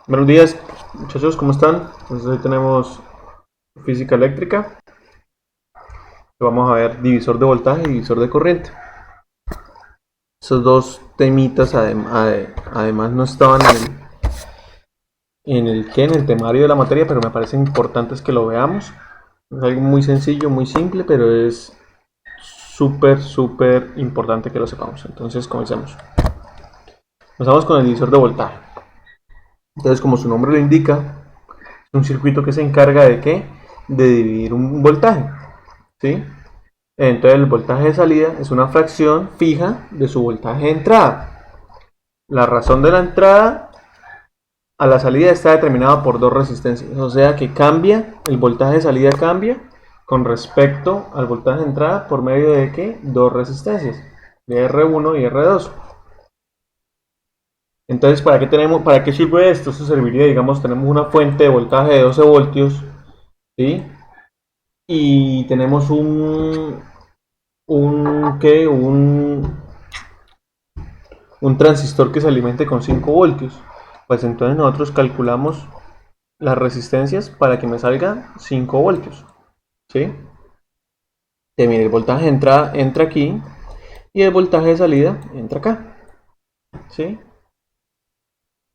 Buenos días, muchachos, ¿cómo están? Entonces hoy tenemos física eléctrica. Vamos a ver divisor de voltaje y divisor de corriente. Esos dos temitas además no estaban en el temario de la materia, pero me parecen importantes que lo veamos. Es algo muy sencillo, muy simple, pero es súper importante que lo sepamos. Entonces comencemos. Empezamos con el divisor de voltaje. Entonces, como su nombre lo indica, es un circuito que se encarga de ¿qué? De dividir un voltaje, ¿sí? Entonces el voltaje de salida es una fracción fija de su voltaje de entrada. La razón de la entrada a la salida está determinada por dos resistencias, o sea que cambia, el voltaje de salida cambia con respecto al voltaje de entrada por medio de ¿qué? Dos resistencias, de R1 y R2. Entonces, ¿para qué sirve esto? Esto serviría, digamos, tenemos una fuente de voltaje de 12 voltios, ¿sí? Y tenemos ¿qué? Un transistor que se alimente con 5 voltios. Pues entonces nosotros calculamos las resistencias para que me salga 5 voltios. ¿Sí? Que mire, el voltaje de entrada entra aquí y el voltaje de salida entra acá. ¿Sí?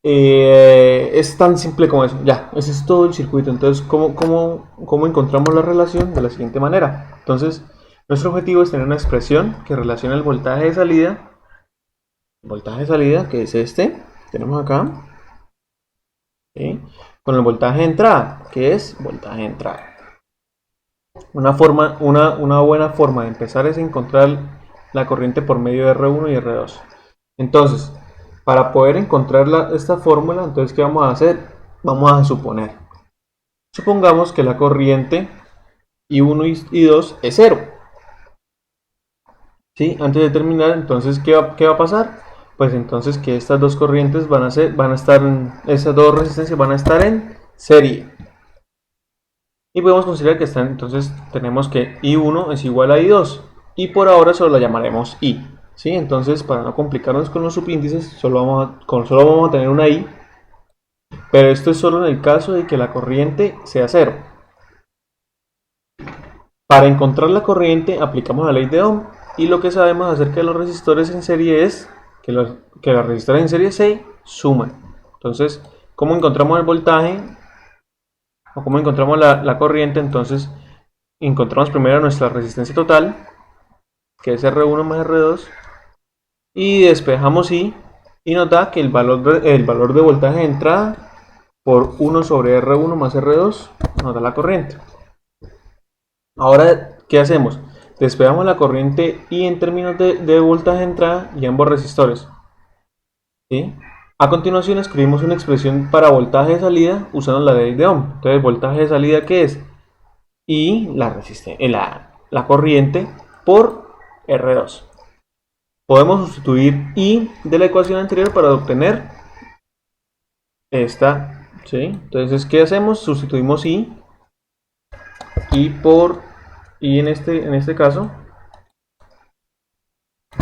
Es tan simple como eso. Ya, ese es todo el circuito. Entonces, ¿cómo encontramos la relación? De la siguiente manera. Entonces, nuestro objetivo es tener una expresión que relacione el voltaje de salida, que es este, tenemos acá, ¿sí? Con el voltaje de entrada, que es voltaje de entrada. Una buena forma de empezar es encontrar la corriente por medio de R1 y R2. Entonces, para poder encontrar esta fórmula, entonces, ¿qué vamos a hacer? Vamos a suponer. Supongamos que la corriente I1 y 2 es cero. ¿Sí? Antes de terminar, entonces, ¿qué va a pasar? Pues entonces que estas dos corrientes estas dos resistencias van a estar en serie. Y podemos considerar que están, entonces tenemos que I1 es igual a I2. Y por ahora solo la llamaremos I. ¿Sí? Entonces, para no complicarnos con los subíndices, solo vamos a tener una I. Pero esto es solo en el caso de que la corriente sea cero. Para encontrar la corriente aplicamos la ley de Ohm. Y lo que sabemos acerca de los resistores en serie es que las resistores en serie se suman. Entonces, ¿cómo encontramos el voltaje? O cómo encontramos la corriente. Entonces, encontramos primero nuestra resistencia total, que es R1 más R2, y despejamos I, y nos da que el valor de voltaje de entrada por 1 sobre R1 más R2 nos da la corriente. Ahora, ¿qué hacemos? Despejamos la corriente I en términos de voltaje de entrada y ambos resistores. ¿Sí? A continuación escribimos una expresión para voltaje de salida usando la ley de Ohm. Entonces, voltaje de salida, ¿qué es? Y la corriente por R2. Podemos sustituir I de la ecuación anterior para obtener esta. ¿Sí? Entonces, ¿qué hacemos? Sustituimos I por I en este caso.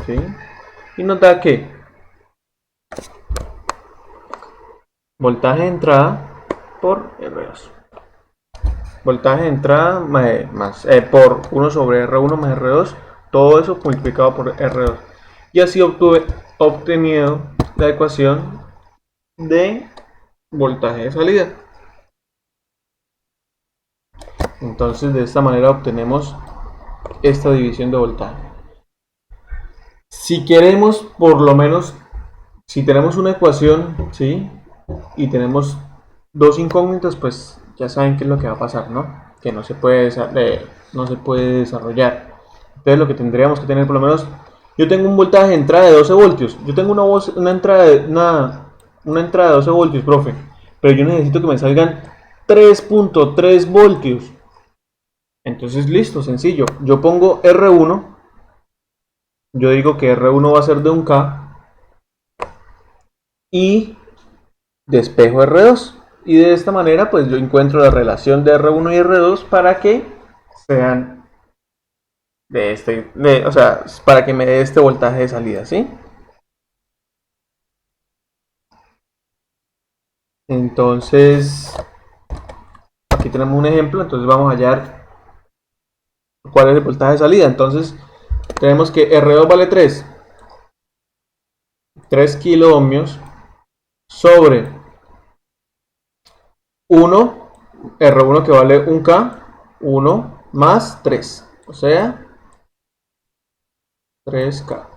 ¿Sí? Y nos da que voltaje de entrada por R2. Voltaje de entrada por 1 sobre R1 más R2. Todo eso multiplicado por R2. Y así obtuve obtenido la ecuación de voltaje de salida. Entonces de esta manera obtenemos esta división de voltaje. Si queremos, por lo menos, si tenemos una ecuación, ¿sí? Y tenemos dos incógnitas, pues ya saben qué es lo que va a pasar, ¿no? Que no se puede desarrollar. Entonces lo que tendríamos que tener, por lo menos, yo tengo un voltaje de entrada de 12 voltios. Yo tengo una entrada de 12 voltios, profe. Pero yo necesito que me salgan 3.3 voltios. Entonces, listo, sencillo. Yo pongo R1. Yo digo que R1 va a ser de un K. Y despejo R2. Y de esta manera, pues yo encuentro la relación de R1 y R2 para que sean o sea, para que me dé este voltaje de salida, ¿sí? Entonces, aquí tenemos un ejemplo. Entonces vamos a hallar cuál es el voltaje de salida. Entonces, tenemos que R2 vale 3 kilo ohmios sobre 1, R1 que vale 1K, 1 más 3, o sea, 3K.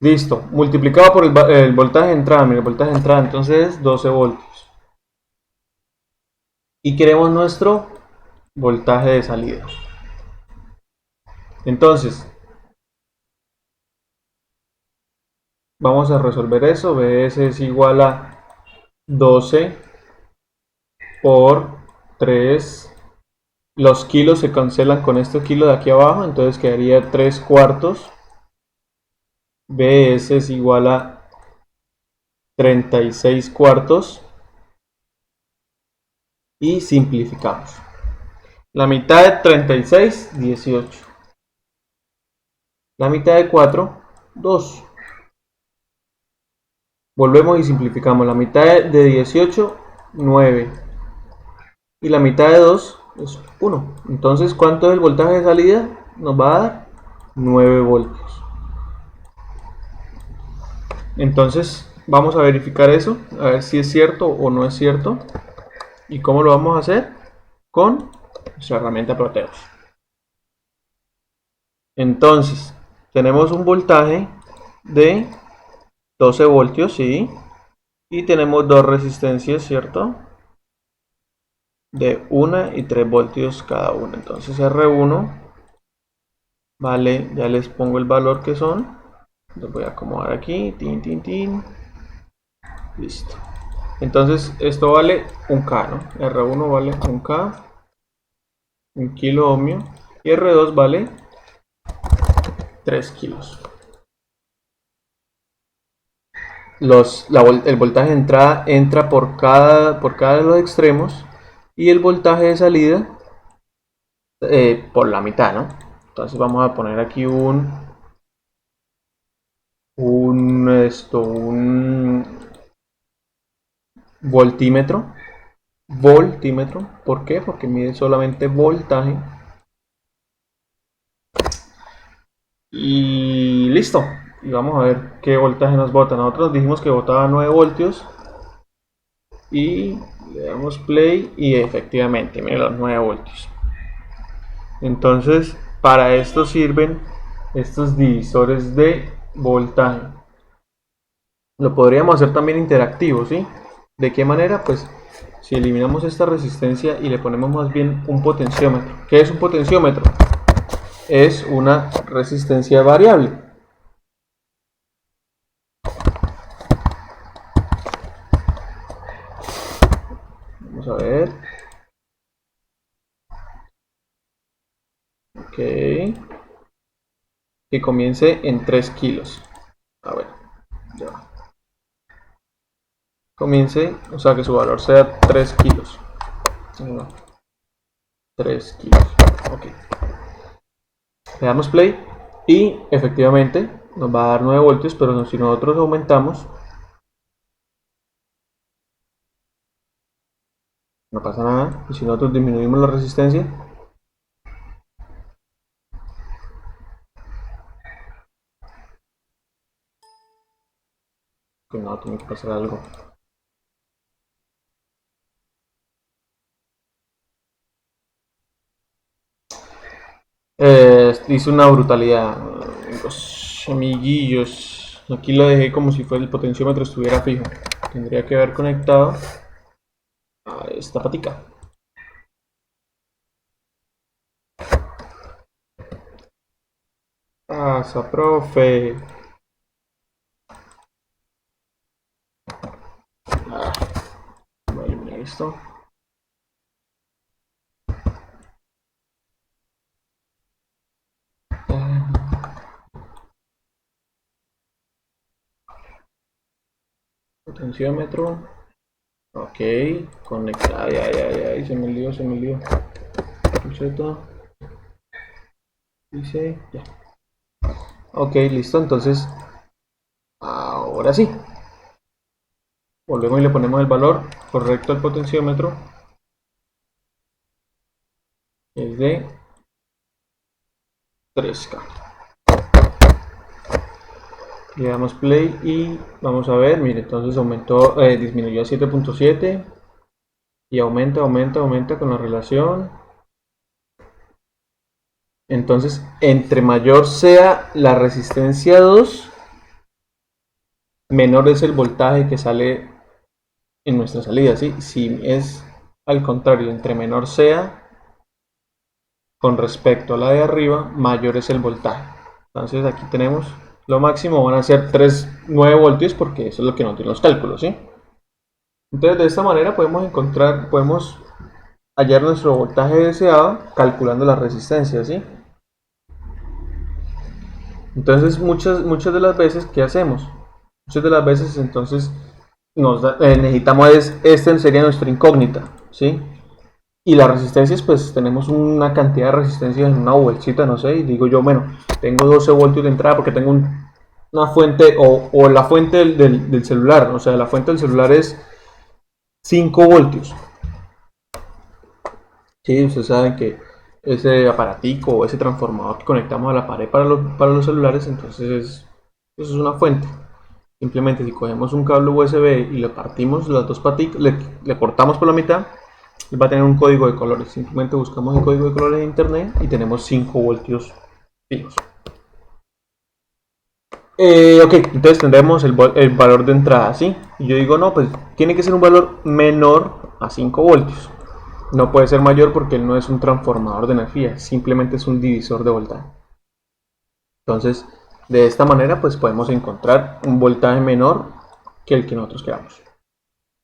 Listo, multiplicado por el voltaje de entrada, mira, el voltaje de entrada entonces 12 voltios. Y queremos nuestro voltaje de salida. Entonces, vamos a resolver eso. Vs es igual a 12 por 3. Los kilos se cancelan con este kilo de aquí abajo, entonces quedaría 3 cuartos. Bs es igual a 36 cuartos. Y simplificamos. La mitad de 36, 18. La mitad de 4, 2. Volvemos y simplificamos. La mitad de 18, 9. Y la mitad de 2 es 1. Entonces, ¿cuánto es el voltaje de salida? Nos va a dar 9 voltios. Entonces, vamos a verificar eso. A ver si es cierto o no es cierto. ¿Y cómo lo vamos a hacer? Con nuestra herramienta Proteus. Entonces, tenemos un voltaje de 12 voltios, sí. Y tenemos dos resistencias, ¿cierto? De 1 y 3 voltios cada una. Entonces R1 vale, ya les pongo el valor que son. Los voy a acomodar aquí. Tin, tin, tin. Listo. Entonces esto vale 1K, ¿no? R1 vale 1K. 1 kilo ohmio. Y R2 vale 3 kilos. El voltaje de entrada entra por cada de los extremos y el voltaje de salida por la mitad, ¿no? Entonces vamos a poner aquí un voltímetro. ¿Por qué? Porque mide solamente voltaje. Y listo. Y vamos a ver qué voltaje nos bota. Nosotros dijimos que botaba 9 voltios. Y le damos play y efectivamente, miren los 9 voltios. Entonces, para esto sirven estos divisores de voltaje. Lo podríamos hacer también interactivo, ¿sí? ¿De qué manera? Pues si eliminamos esta resistencia y le ponemos más bien un potenciómetro. ¿Qué es un potenciómetro? Es una resistencia variable. Vamos a ver. Ok. Que comience en 3 kilos. A ver. Ya va. Comience, o sea que su valor sea 3 kilos. No, 3 kilos. Ok. Le damos play y efectivamente nos va a dar 9 voltios, pero si nosotros aumentamos, no pasa nada. Y si nosotros disminuimos la resistencia, pues no, tiene que pasar algo. Hice una brutalidad, los amiguillos. Aquí lo dejé como si fuera el potenciómetro estuviera fijo. Tendría que haber conectado a esta patica. Pasa, profe. Voy a eliminar esto. Potenciómetro. Ok, conectar. Ay, se me lió. Z. Dice, ya. Ok, listo. Entonces, ahora sí. Volvemos y le ponemos el valor correcto al potenciómetro. Es de 3K. Le damos play y vamos a ver, mire, entonces aumentó, disminuyó a 7.7 y aumenta con la relación. Entonces, entre mayor sea la resistencia 2, menor es el voltaje que sale en nuestra salida, ¿sí? Si es al contrario, entre menor sea con respecto a la de arriba, mayor es el voltaje. Entonces aquí tenemos lo máximo, van a ser 3,9 voltios porque eso es lo que nos dio los cálculos, ¿sí? Entonces de esta manera podemos hallar nuestro voltaje deseado calculando la resistencia, ¿sí? Entonces muchas de las veces, ¿qué hacemos? Muchas de las veces entonces necesitamos, esta sería nuestra incógnita, ¿sí? Y las resistencias, pues tenemos una cantidad de resistencias en una bolsita, no sé, y digo yo, bueno, tengo 12 voltios de entrada porque tengo una fuente, o la fuente del celular, o sea, la fuente del celular es 5 voltios. Sí, ustedes saben que ese aparatico o ese transformador que conectamos a la pared para los celulares, entonces eso es una fuente. Simplemente si cogemos un cable USB y le partimos las dos paticas, le cortamos por la mitad, va a tener un código de colores. Simplemente buscamos el código de colores en internet y tenemos 5 voltios fijos. Ok, entonces tendremos el valor de entrada, ¿sí? Y yo digo, no, pues tiene que ser un valor menor a 5 voltios. No puede ser mayor porque él no es un transformador de energía, simplemente es un divisor de voltaje. Entonces, de esta manera, pues podemos encontrar un voltaje menor que el que nosotros queramos.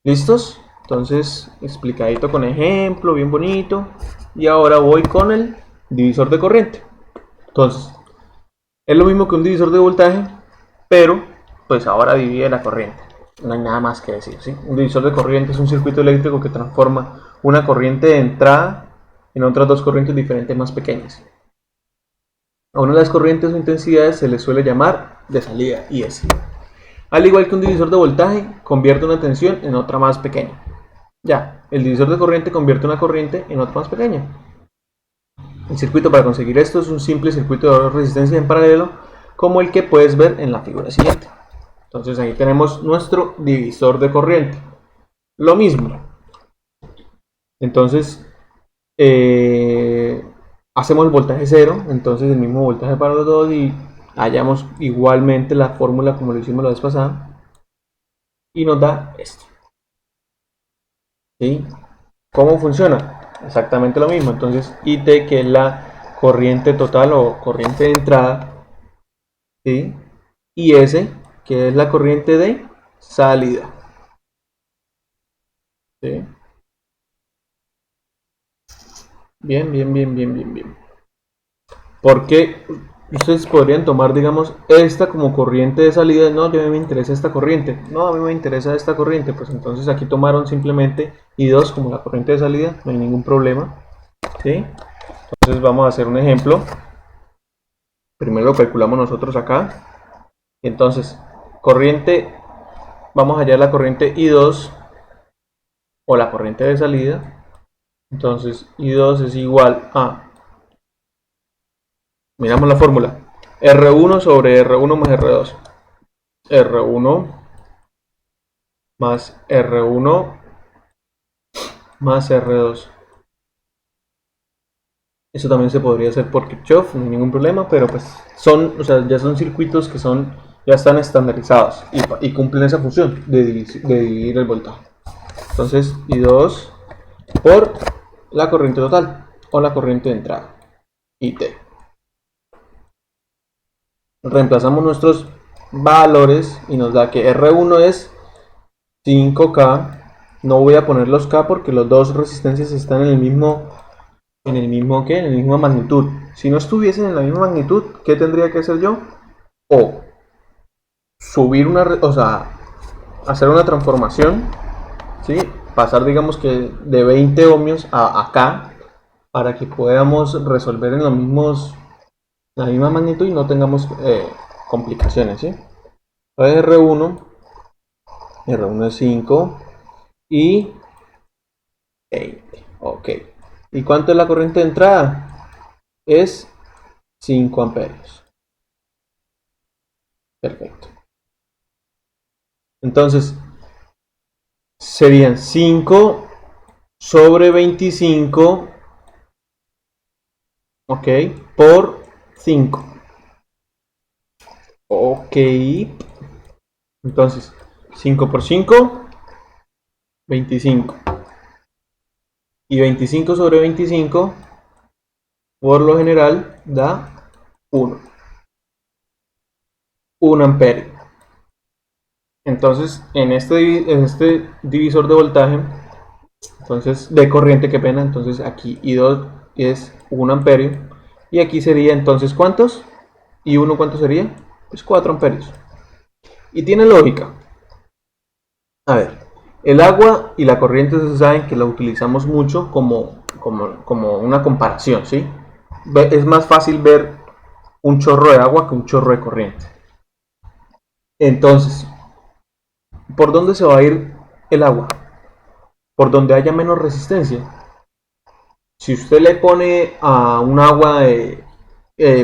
¿Listos? Entonces, explicadito con ejemplo, bien bonito. Y ahora voy con el divisor de corriente. Entonces, es lo mismo que un divisor de voltaje, pero pues ahora divide la corriente. No hay nada más que decir, ¿sí? Un divisor de corriente es un circuito eléctrico que transforma una corriente de entrada en otras dos corrientes diferentes más pequeñas. A una de las corrientes o intensidades se le suele llamar de salida IS. Al igual que un divisor de voltaje, convierte una tensión en otra más pequeña. Ya, el divisor de corriente convierte una corriente en otra más pequeña. El circuito para conseguir esto es un simple circuito de resistencia en paralelo, como el que puedes ver en la figura siguiente. Entonces ahí tenemos nuestro divisor de corriente. Lo mismo. Entonces, hacemos el voltaje cero, entonces el mismo voltaje para los dos y hallamos igualmente la fórmula como lo hicimos la vez pasada y nos da esto. ¿Sí? ¿Cómo funciona? Exactamente lo mismo. Entonces IT, que es la corriente total o corriente de entrada, ¿sí? Y S, que es la corriente de salida, ¿sí? Bien, bien, bien, bien, bien, bien. Porque ustedes podrían tomar, digamos, esta como corriente de salida. No, yo a mí me interesa esta corriente. No, a mí me interesa esta corriente. Pues entonces aquí tomaron simplemente I2 como la corriente de salida. No hay ningún problema, ¿sí? Entonces vamos a hacer un ejemplo. Primero lo calculamos nosotros acá. Entonces, corriente, vamos a hallar la corriente I2 o la corriente de salida. Entonces, I2 es igual a, miramos la fórmula, R1 sobre R1 más R2. R1 más R1 más R2. Eso también se podría hacer por Kirchhoff, no hay ningún problema, pero pues o sea, ya son circuitos que ya están estandarizados y cumplen esa función de dividir el voltaje. Entonces, I2 por la corriente total o la corriente de entrada, IT. Reemplazamos nuestros valores y nos da que R1 es 5K. No voy a poner los K porque las dos resistencias están en el misma magnitud. Si no estuviesen en la misma magnitud, ¿qué tendría que hacer yo? O subir o sea, hacer una transformación, ¿sí? Pasar, digamos que de 20 ohmios a K para que podamos resolver en la misma magnitud y no tengamos complicaciones, ¿sí? R1, R1 es 5 y 20. Ok. ¿Y cuánto es la corriente de entrada? Es 5 amperios. Perfecto. Entonces, serían 5 sobre 25, ok, por 5. Ok. Entonces, 5 por 5, 25. Y 25 sobre 25, por lo general, da 1. 1 amperio. Entonces, en este divisor de voltaje, entonces de corriente, qué pena, entonces aquí I2 es 1 amperio. Y aquí sería entonces, ¿cuántos? ¿Y 1 cuánto sería? Pues 4 amperios. Y tiene lógica. A ver, el agua y la corriente se saben que la utilizamos mucho como una comparación, ¿sí? Es más fácil ver un chorro de agua que un chorro de corriente. Entonces, ¿por dónde se va a ir el agua? Por donde haya menos resistencia. Si usted le pone a un agua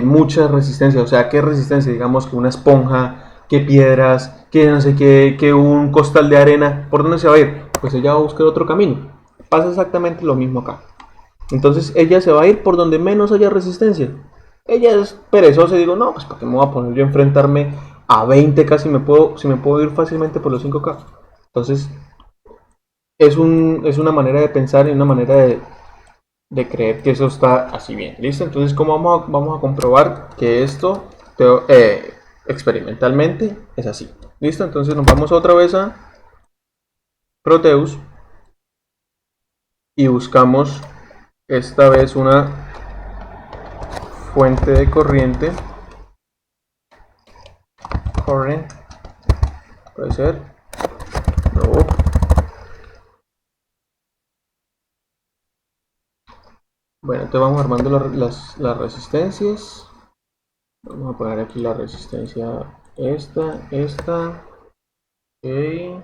mucha resistencia, o sea, ¿qué resistencia? Digamos que una esponja, que piedras, que no sé qué, que un costal de arena, ¿por dónde se va a ir? Pues ella va a buscar otro camino. Pasa exactamente lo mismo acá. Entonces ella se va a ir por donde menos haya resistencia. Ella es perezosa y digo, no, pues para qué me voy a poner yo a enfrentarme a 20K si me puedo ir fácilmente por los 5K. Entonces es una manera de pensar y una manera de creer que eso está así bien. ¿Listo? Entonces, ¿cómo vamos a comprobar que esto experimentalmente es así? ¿Listo? Entonces nos vamos otra vez a Proteus y buscamos esta vez una fuente de corriente. Current, puede ser. No. Bueno, entonces vamos armando las resistencias. Vamos a poner aquí la resistencia esta. Ok.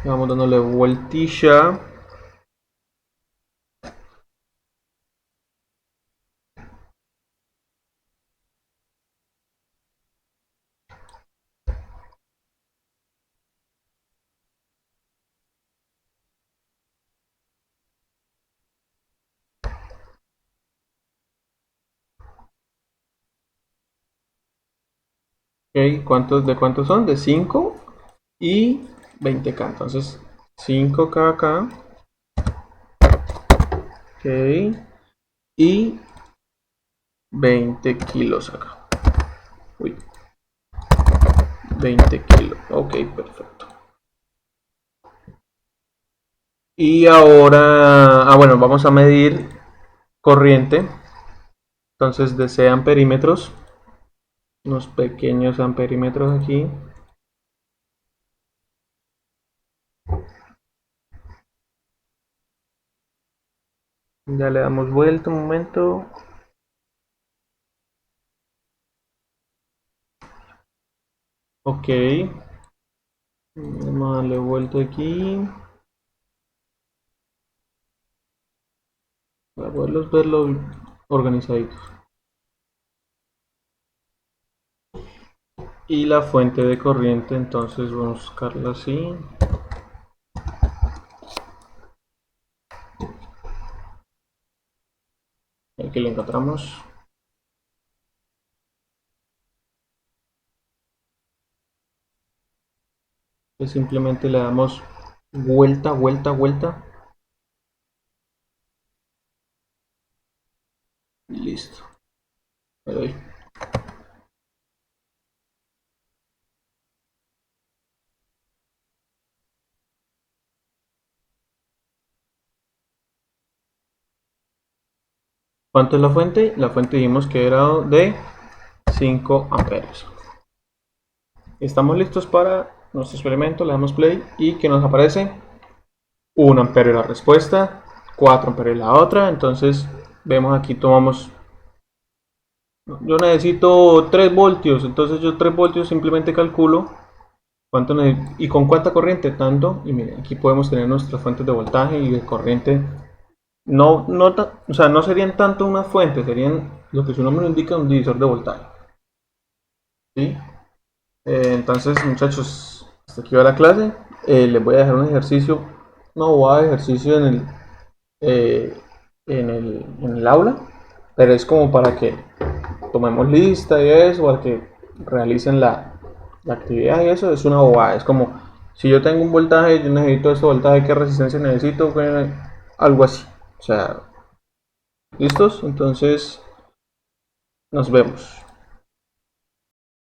Vamos dándole vueltilla. Ok, ¿de cuántos son? De 5 y 20K. Entonces, 5K acá. Ok. Y 20 kilos acá. Uy, 20 kilos. Ok, perfecto. Y ahora, bueno, vamos a medir corriente. Entonces, desean perímetros. Unos pequeños amperímetros aquí. Ya le damos vuelta un momento. Ok. Vamos a darle vuelta aquí. Para poderlos verlo organizaditos. Y la fuente de corriente, entonces vamos a buscarla así. Aquí lo encontramos. Pues simplemente le damos vuelta, vuelta, vuelta. Y listo. Le doy. ¿Cuánto es la fuente? La fuente dijimos que era de 5 amperios. Estamos listos para nuestro experimento. Le damos play y que nos aparece 1 amperio la respuesta, 4 amperios la otra. Entonces vemos aquí, tomamos, yo necesito 3 voltios, entonces yo 3 voltios simplemente calculo cuánto y con cuánta corriente, tanto, y miren, aquí podemos tener nuestras fuentes de voltaje y de corriente. O sea, no serían tanto una fuente, serían lo que su nombre indica, un divisor de voltaje. ¿Sí? Entonces, muchachos, hasta aquí va la clase. Les voy a dejar un ejercicio, una bobada de ejercicio eh, en el aula, pero es como para que tomemos lista y eso, para que realicen la actividad y eso. Es una bobada, es como si yo tengo un voltaje, yo necesito ese voltaje, ¿qué resistencia necesito? Bueno, algo así. O sea, ¿listos? Entonces, nos vemos.